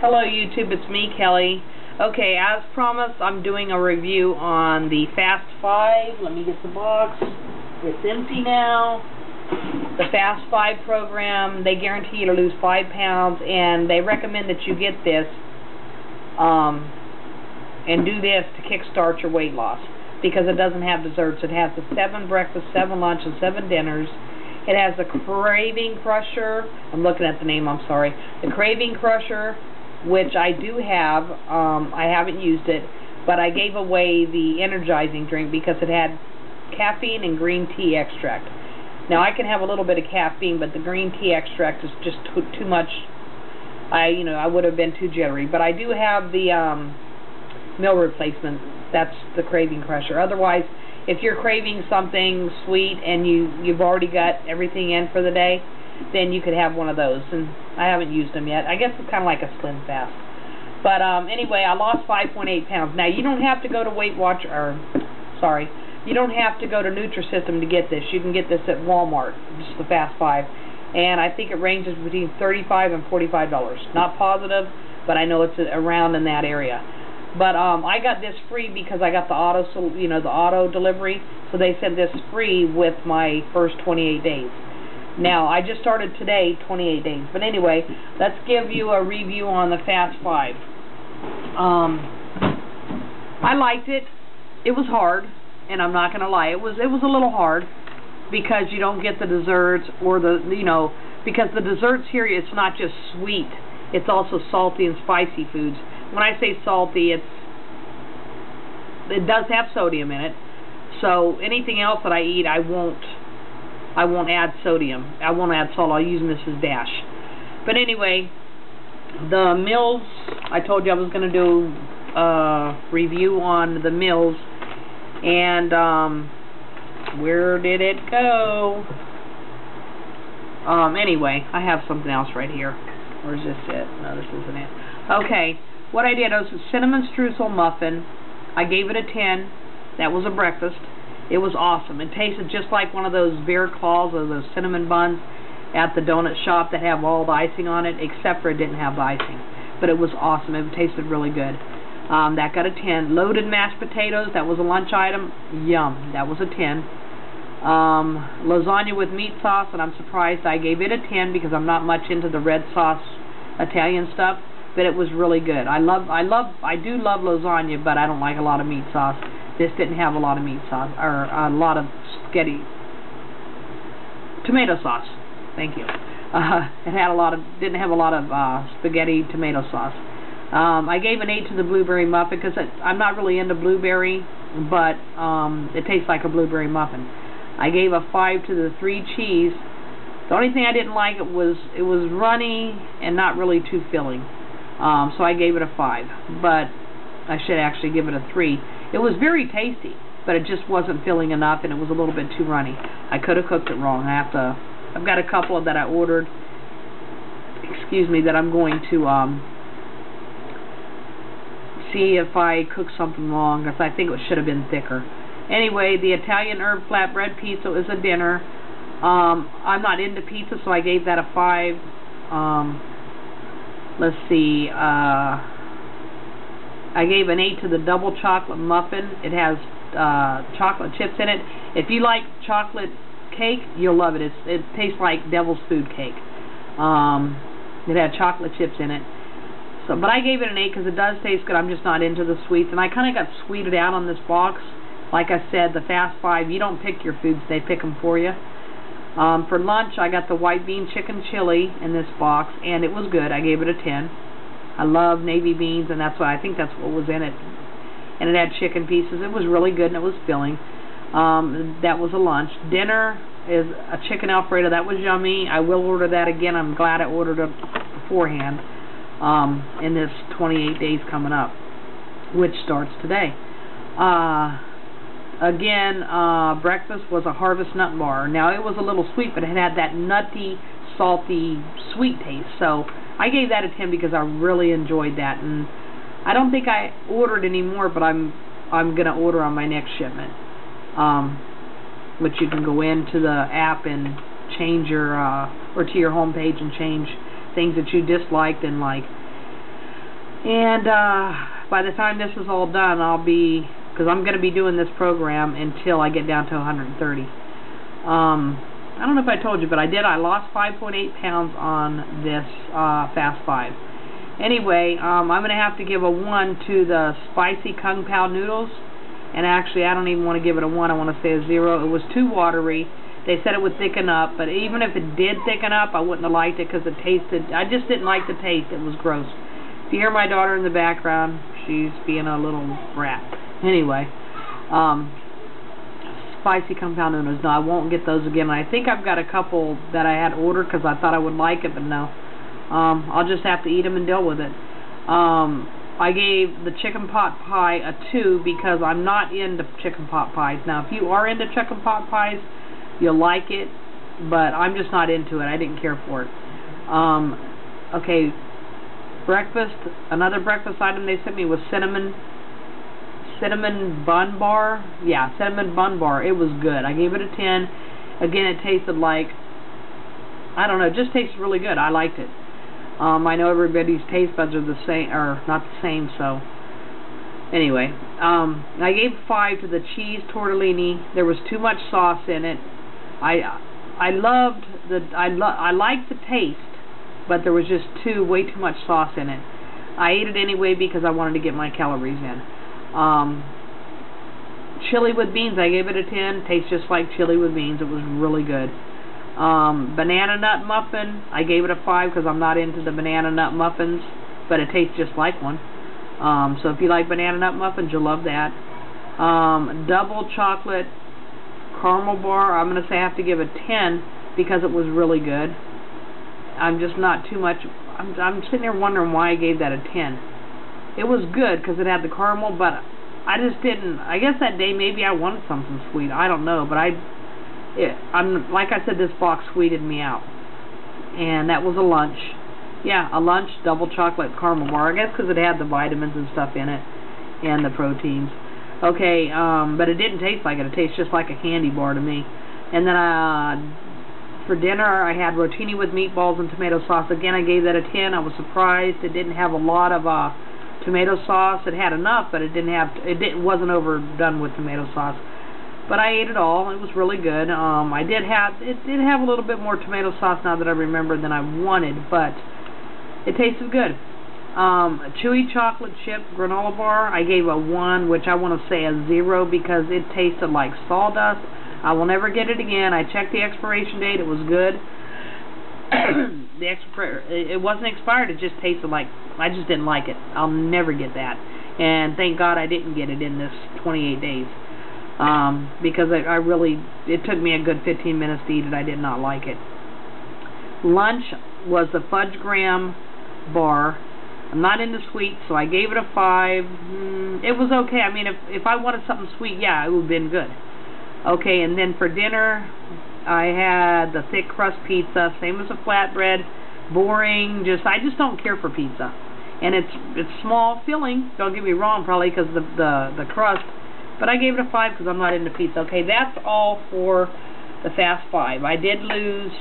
Hello YouTube, it's me, Kelly. Okay, as promised, I'm doing a review on the Fast 5. Let me get the box. It's empty now. The Fast 5 program, they guarantee you to lose 5 pounds, and they recommend that you get this and do this to kickstart your weight loss, because it doesn't have desserts. It has the 7 breakfasts, 7 lunch, and 7 dinners. It has the Craving Crusher. I'm looking at the name, I'm sorry. The Craving Crusher, which I do have. I haven't used it, but I gave away the energizing drink because it had caffeine and green tea extract. Now I can have a little bit of caffeine, but the green tea extract is just too much. I would have been too jittery. But I do have the meal replacement. That's the Craving Crusher. Otherwise, if you're craving something sweet and you've already got everything in for the day, then you could have one of those. And I haven't used them yet. I guess it's kind of like a Slim Fast. But anyway, I lost 5.8 pounds. Now, you don't have to go to you don't have to go to Nutrisystem to get this. You can get this at Walmart, just the Fast 5. And I think it ranges between $35 and $45. Not positive, but I know it's around in that area. But I got this free because I got the auto delivery. So they sent this free with my first 28 days. Now, I just started today, 28 days. But anyway, let's give you a review on the Fast 5. I liked it. It was hard, and I'm not going to lie. It was a little hard because you don't get the desserts or because the desserts here, it's not just sweet. It's also salty and spicy foods. When I say salty, it does have sodium in it. So anything else that I eat, I won't add sodium. I won't add salt. I'll use Mrs. Dash. But anyway, the meals, I told you I was going to do a review on the meals. And where did it go? Anyway, I have something else right here. Or is this it? No, this isn't it. Okay, what I did was a cinnamon streusel muffin. I gave it a 10. That was a breakfast. It was awesome. It tasted just like one of those bear claws or those cinnamon buns at the donut shop that have all the icing on it, except for it didn't have the icing. But it was awesome. It tasted really good. That got a 10. Loaded mashed potatoes. That was a lunch item. Yum. That was a 10. Lasagna with meat sauce, and I'm surprised I gave it a 10 because I'm not much into the red sauce Italian stuff, but it was really good. I do love lasagna, but I don't like a lot of meat sauce. This didn't have a lot of meat sauce, or a lot of spaghetti. Tomato sauce. Thank you. Didn't have a lot of spaghetti tomato sauce. I gave an 8 to the blueberry muffin because I'm not really into blueberry, but it tastes like a blueberry muffin. I gave a 5 to the 3 cheese. The only thing I didn't like it was runny and not really too filling. So I gave it a 5, but I should actually give it a 3. It was very tasty, but it just wasn't filling enough, and it was a little bit too runny. I could have cooked it wrong. I've got a couple that I ordered, that I'm going to see if I cooked something wrong, because I think it should have been thicker. Anyway, the Italian herb flatbread pizza is a dinner. I'm not into pizza, so I gave that a 5. Let's see. I gave an 8 to the double chocolate muffin. It has chocolate chips in it. If you like chocolate cake, you'll love it. It tastes like devil's food cake. It had chocolate chips in it. So, but I gave it an 8 because it does taste good. I'm just not into the sweets. And I kind of got sweeted out on this box. Like I said, the Fast 5, you don't pick your foods. They pick them for you. For lunch, I got the white bean chicken chili in this box, and it was good. I gave it a 10. I love navy beans, and I think that's what was in it. And it had chicken pieces. It was really good, and it was filling. That was a lunch. Dinner is a chicken Alfredo. That was yummy. I will order that again. I'm glad I ordered it beforehand in this 28 days coming up, which starts today. Again, breakfast was a Harvest Nut Bar. Now, it was a little sweet, but it had that nutty, salty, sweet taste. So I gave that a 10 because I really enjoyed that. And I don't think I ordered any more, but I'm going to order on my next shipment. Which you can go into the app and change your, or to your home page and change things that you disliked and like. And by the time this is all done, because I'm going to be doing this program until I get down to 130. I don't know if I told you, but I lost 5.8 pounds on this Fast 5. Anyway, I'm going to have to give a 1 to the spicy Kung Pao noodles. And actually, I don't even want to give it a 1. I want to say a 0. It was too watery. They said it would thicken up, but even if it did thicken up, I wouldn't have liked it because it tasted, I just didn't like the taste. It was gross. If you hear my daughter in the background, she's being a little brat. Anyway, spicy Kung Pao noodles. No, I won't get those again. I think I've got a couple that I had ordered because I thought I would like it, but no. I'll just have to eat them and deal with it. I gave the chicken pot pie a 2 because I'm not into chicken pot pies. Now, if you are into chicken pot pies, you'll like it, but I'm just not into it. I didn't care for it. Okay, breakfast. Another breakfast item they sent me was cinnamon bun bar. Yeah, cinnamon bun bar. It was good. I gave it a 10. Again, it tasted like, I don't know, it just tasted really good. I liked it. I know everybody's taste buds are the same, or not the same, so anyway, I gave 5 to the cheese tortellini. There was too much sauce in it. I liked the taste, but there was just way too much sauce in it. I ate it anyway because I wanted to get my calories in. Chili with beans, I gave it a 10. Tastes just like chili with beans. It was really good. Banana nut muffin, I gave it a 5 because I'm not into the banana nut muffins, but it tastes just like one. So if you like banana nut muffins, you'll love that. Double chocolate caramel bar, I'm going to say I have to give a 10 because it was really good. I'm just not too much, I'm sitting there wondering why I gave that a 10. It was good because it had the caramel, but I just didn't, I guess that day maybe I wanted something sweet, I don't know, but like I said, this box sweeted me out. And that was a lunch. Yeah, a lunch, double chocolate caramel bar. I guess because it had the vitamins and stuff in it, and the proteins. Okay, but it didn't taste like it. It tastes just like a candy bar to me. And then for dinner, I had rotini with meatballs and tomato sauce. Again, I gave that a 10. I was surprised. It didn't have a lot of tomato sauce. It had enough, but it wasn't overdone with tomato sauce. But I ate it all. It was really good. It did have a little bit more tomato sauce now that I remember than I wanted, but it tasted good. Chewy chocolate chip granola bar, I gave a 1, which I want to say a 0 because it tasted like sawdust. I will never get it again. I checked the expiration date. It was good. It wasn't expired. It just tasted like, I just didn't like it. I'll never get that. And thank God I didn't get it in this 28 days. Because it took me a good 15 minutes to eat it. I did not like it. Lunch was the fudge graham bar. I'm not into sweets, so I gave it a 5. It was okay. I mean, if I wanted something sweet, yeah, it would have been good. Okay, and then for dinner, I had the thick crust pizza, same as a flatbread. Boring. I just don't care for pizza. And it's small filling. Don't get me wrong, probably because the crust. But I gave it a 5 because I'm not into pizza. Okay, that's all for the Fast 5. I did lose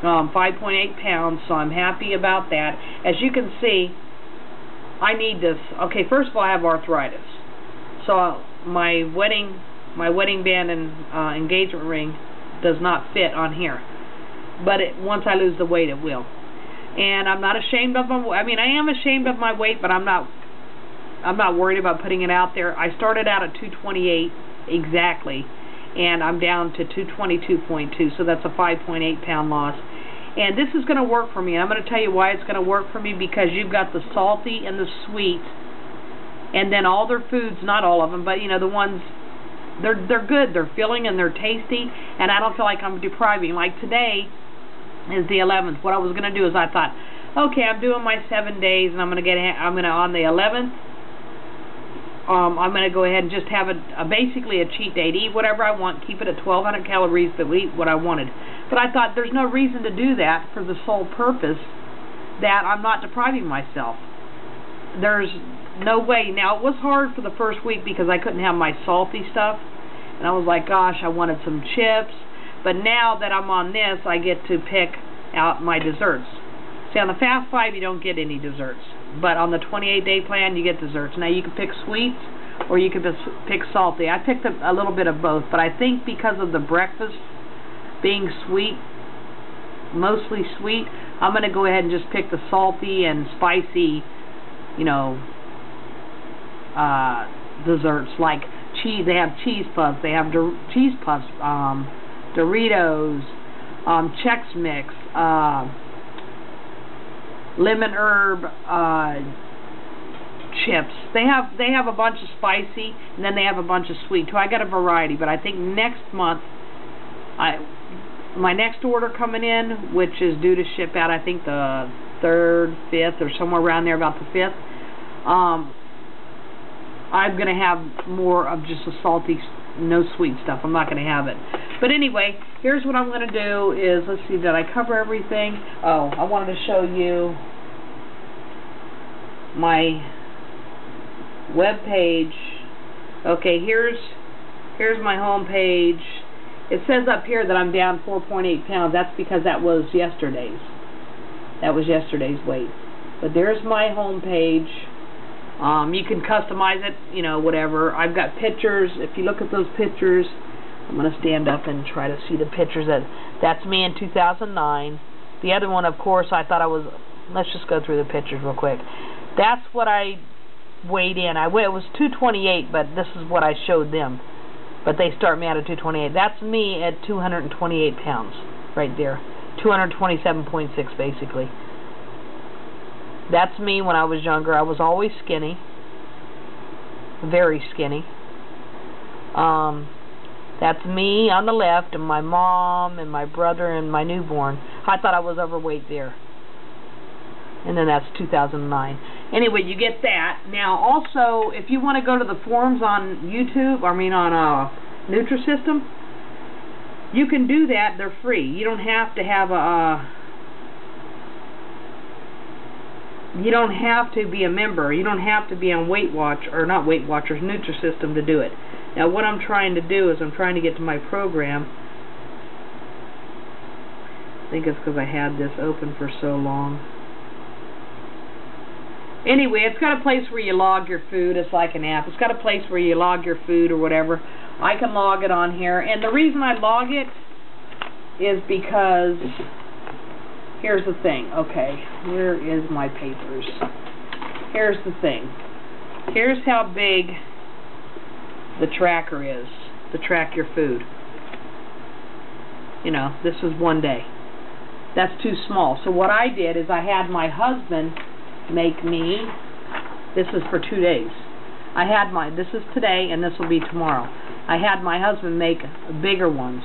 5.8 pounds, so I'm happy about that. As you can see, I need this. Okay, first of all, I have arthritis. So my wedding band and engagement ring does not fit on here. But once I lose the weight, it will. And I'm not ashamed of my weight. I mean, I am ashamed of my weight, but I'm not worried about putting it out there. I started out at 228 exactly, and I'm down to 222.2, so that's a 5.8 pound loss. And this is going to work for me, and I'm going to tell you why it's going to work for me, because you've got the salty and the sweet, and then all their foods, not all of them, but you know, the ones, they're good, they're filling, and they're tasty, and I don't feel like I'm depriving. Like today is the 11th. What I was going to do is I thought, okay, I'm doing my 7 days, and I'm going to on the 11th, I'm going to go ahead and just have basically a cheat day, to eat whatever I want, keep it at 1,200 calories, but eat what I wanted. But I thought there's no reason to do that for the sole purpose that I'm not depriving myself. There's no way. Now, it was hard for the first week because I couldn't have my salty stuff, and I was like, gosh, I wanted some chips. But now that I'm on this, I get to pick out my desserts. See, on the Fast 5, you don't get any desserts. But on the 28-day plan, you get desserts. Now, you can pick sweets or you can pick salty. I picked a little bit of both, but I think because of the breakfast being sweet, mostly sweet, I'm going to go ahead and just pick the salty and spicy, you know, desserts like cheese. They have cheese puffs. They have cheese puffs, Doritos, Chex Mix, lemon herb chips. They have a bunch of spicy, and then they have a bunch of sweet too. I got a variety, but I think next month, my next order coming in, which is due to ship out, I think the 3rd, 5th, or somewhere around there, about the 5th. I'm going to have more of just a salty, no sweet stuff. I'm not going to have it. But anyway, here's what I'm going to do is, let's see, did I cover everything? Oh, I wanted to show you my web page. Okay, here's my home page. It says up here that I'm down 4.8 pounds. That's because that was yesterday's. That was yesterday's weight. But there's my home page. You can customize it, you know, whatever. I've got pictures. If you look at those pictures, I'm going to stand up and try to see the pictures. That's me in 2009. The other one, of course, I thought I was... Let's just go through the pictures real quick. That's what I weighed in. It was 228, but this is what I showed them. But they start me out at 228. That's me at 228 pounds, right there. 227.6, basically. That's me when I was younger. I was always skinny. Very skinny. That's me on the left, and my mom, and my brother, and my newborn. I thought I was overweight there. And then that's 2009. Anyway, you get that. Now, also, if you want to go to the forums on YouTube, on Nutrisystem, you can do that. They're free. You don't have to have you don't have to be a member. You don't have to be on Weight Watch, or not Weight Watchers, Nutrisystem to do it. Now, what I'm trying to do is I'm trying to get to my program. I think it's because I had this open for so long. Anyway, it's got a place where you log your food. It's like an app. It's got a place where you log your food or whatever. I can log it on here. And the reason I log it is because, here's the thing. Okay, where is my papers? Here's the thing. Here's how big the tracker is to track your food. You know, this was one day. That's too small. So what I did is I had my husband make me, this is for 2 days. I had this is today and this will be tomorrow. I had my husband make bigger ones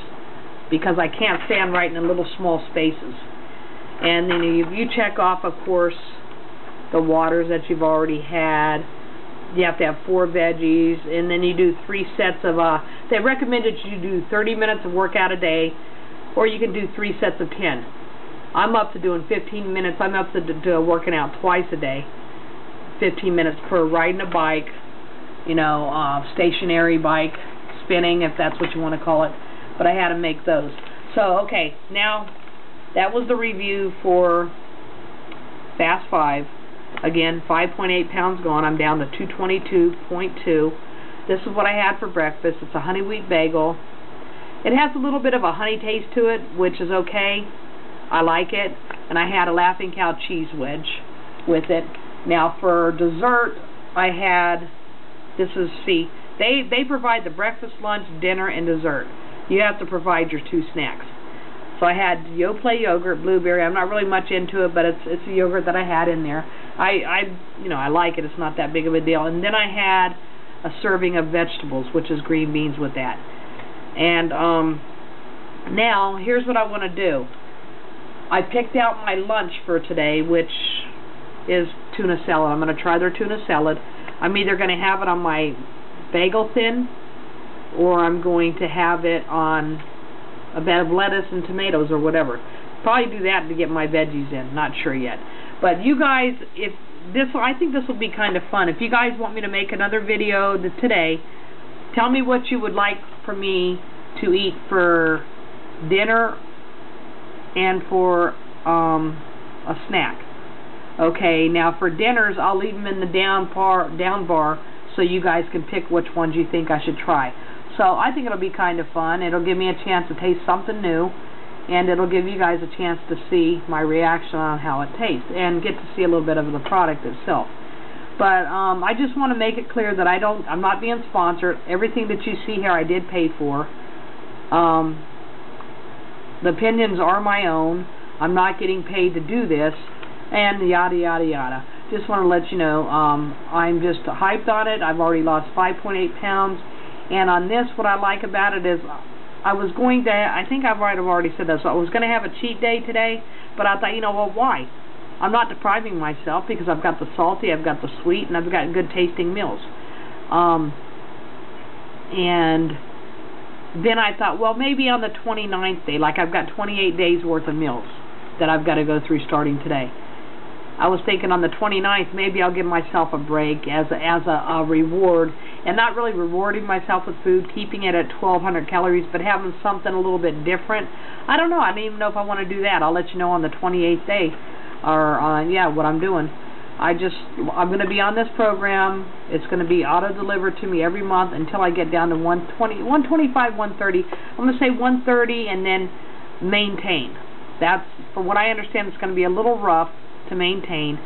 because I can't stand right in the little small spaces. And then you check off, of course, the waters that you've already had. You have to have 4 veggies, and then you do 3 sets of, they recommended you do 30 minutes of workout a day, or you can do 3 sets of 10. I'm up to doing 15 minutes. I'm up to working out twice a day. 15 minutes per riding a bike, you know, stationary bike, spinning, if that's what you want to call it. But I had to make those. So, okay, now that was the review for Fast 5. Again, 5.8 pounds gone. I'm down to 222.2. This is what I had for breakfast. It's a honey wheat bagel. It has a little bit of a honey taste to it, which is okay. I like it. And I had a Laughing Cow cheese wedge with it. Now for dessert, I had, this is, see, they provide the breakfast, lunch, dinner, and dessert. You have to provide your 2 snacks. So I had Yoplait yogurt, blueberry. I'm not really much into it, but it's a yogurt that I had in there. I like it. It's not that big of a deal. And then I had a serving of vegetables, which is green beans with that. And now here's what I want to do. I picked out my lunch for today, which is tuna salad. I'm going to try their tuna salad. I'm either going to have it on my bagel thin, or I'm going to have it on a bed of lettuce and tomatoes or whatever. Probably do that to get my veggies in. Not sure yet. But you guys, I think this will be kind of fun. If you guys want me to make another video today, tell me what you would like for me to eat for dinner and for a snack. Okay, now for dinners, I'll leave them in the down bar so you guys can pick which ones you think I should try. So I think it'll be kind of fun. It'll give me a chance to taste something new, and it'll give you guys a chance to see my reaction on how it tastes and get to see a little bit of the product itself. But I just want to make it clear that I'm not being sponsored. Everything that you see here I did pay for. The opinions are my own. I'm not getting paid to do this, and yada yada yada. Just want to let you know, I'm just hyped on it. I've already lost 5.8 pounds, and on this, what I like about it is I was going to, I think I've already said that, so I was going to have a cheat day today, but I thought, you know, well, why? I'm not depriving myself because I've got the salty, I've got the sweet, and I've got good tasting meals. And then I thought, well, maybe on the 29th day, like I've got 28 days worth of meals that I've got to go through starting today. I was thinking on the 29th, maybe I'll give myself a break as a reward, and not really rewarding myself with food, keeping it at 1,200 calories, but having something a little bit different. I don't know. I don't even know if I want to do that. I'll let you know on the 28th day, or yeah, what I'm doing. I'm going to be on this program. It's going to be auto-delivered to me every month until I get down to 125, 130. I'm going to say 130 and then maintain. That's, for what I understand, it's going to be a little rough to maintain.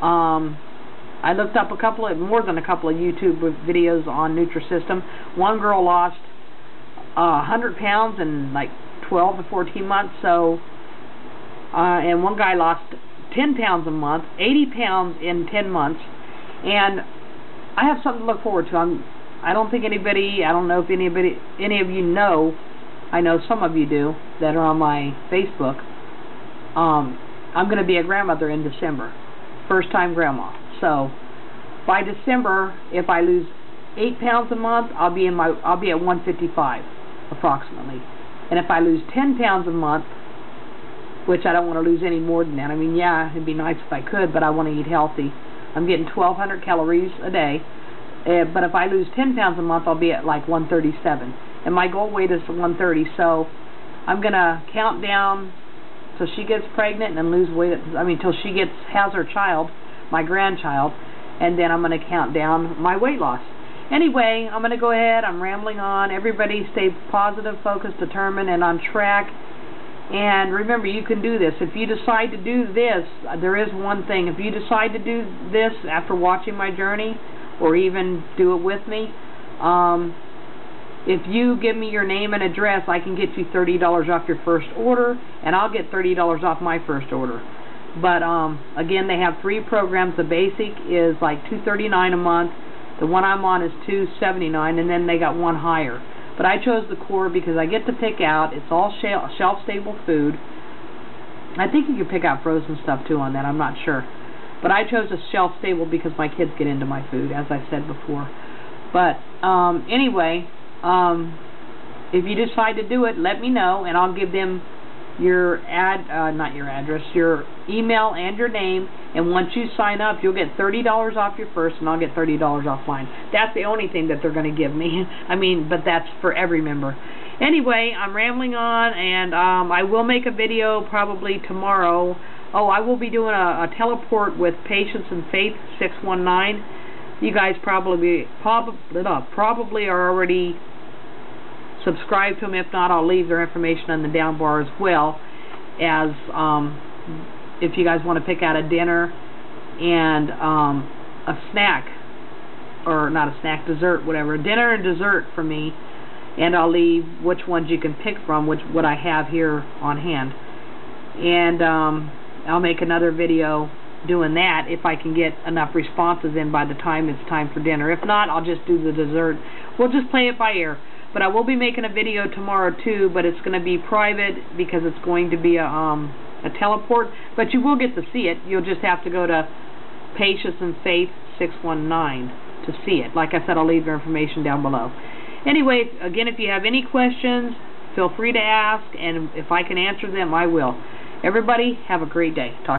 I looked up more than a couple of YouTube videos on Nutrisystem. One girl lost 100 pounds in like 12 to 14 months, so and one guy lost 10 pounds a month, 80 pounds in 10 months, and I have something to look forward to. I don't think anybody, I don't know if any of you know, I know some of you do, that are on my Facebook. I'm going to be a grandmother in December, first-time grandma. So by December, if I lose 8 pounds a month, I'll be at 155 approximately. And if I lose 10 pounds a month, which I don't want to lose any more than that. I mean, yeah, it'd be nice if I could, but I want to eat healthy. I'm getting 1,200 calories a day, but if I lose 10 pounds a month, I'll be at like 137. And my goal weight is 130, so I'm going to count down till she gets pregnant and lose weight. I mean, till she has her child, my grandchild, and then I'm going to count down my weight loss. Anyway, I'm going to go ahead. I'm rambling on. Everybody stay positive, focused, determined, and on track. And remember, you can do this. If you decide to do this, there is one thing. If you decide to do this after watching my journey, or even do it with me, if you give me your name and address, I can get you $30 off your first order, and I'll get $30 off my first order. But again, they have 3 programs. The basic is like $239 a month. The one I'm on is $279, and then they got one higher. But I chose the core because I get to pick out. It's all shelf-stable food. I think you can pick out frozen stuff too on that. I'm not sure. But I chose a shelf-stable because my kids get into my food, as I said before. But anyway, if you decide to do it, let me know, and I'll give them your not your address, your email and your name, and once you sign up, you'll get $30 off your first, and I'll get $30 off mine. That's the only thing that they're going to give me. I mean, but that's for every member. Anyway, I'm rambling on, and I will make a video probably tomorrow. Oh, I will be doing a teleport with Patience and Faith 619. You guys probably are already subscribe to them. If not, I'll leave their information on the down bar as well, as if you guys want to pick out a dinner and a snack, or not a snack, dessert, whatever, dinner and dessert for me, and I'll leave which ones you can pick from, what I have here on hand. And I'll make another video doing that if I can get enough responses in by the time it's time for dinner. If not, I'll just do the dessert. We'll just play it by ear. But I will be making a video tomorrow too, but it's going to be private because it's going to be a teleport. But you will get to see it. You'll just have to go to Patience and Faith 619 to see it. Like I said, I'll leave their information down below. Anyway, again, if you have any questions, feel free to ask, and if I can answer them, I will. Everybody, have a great day. Talk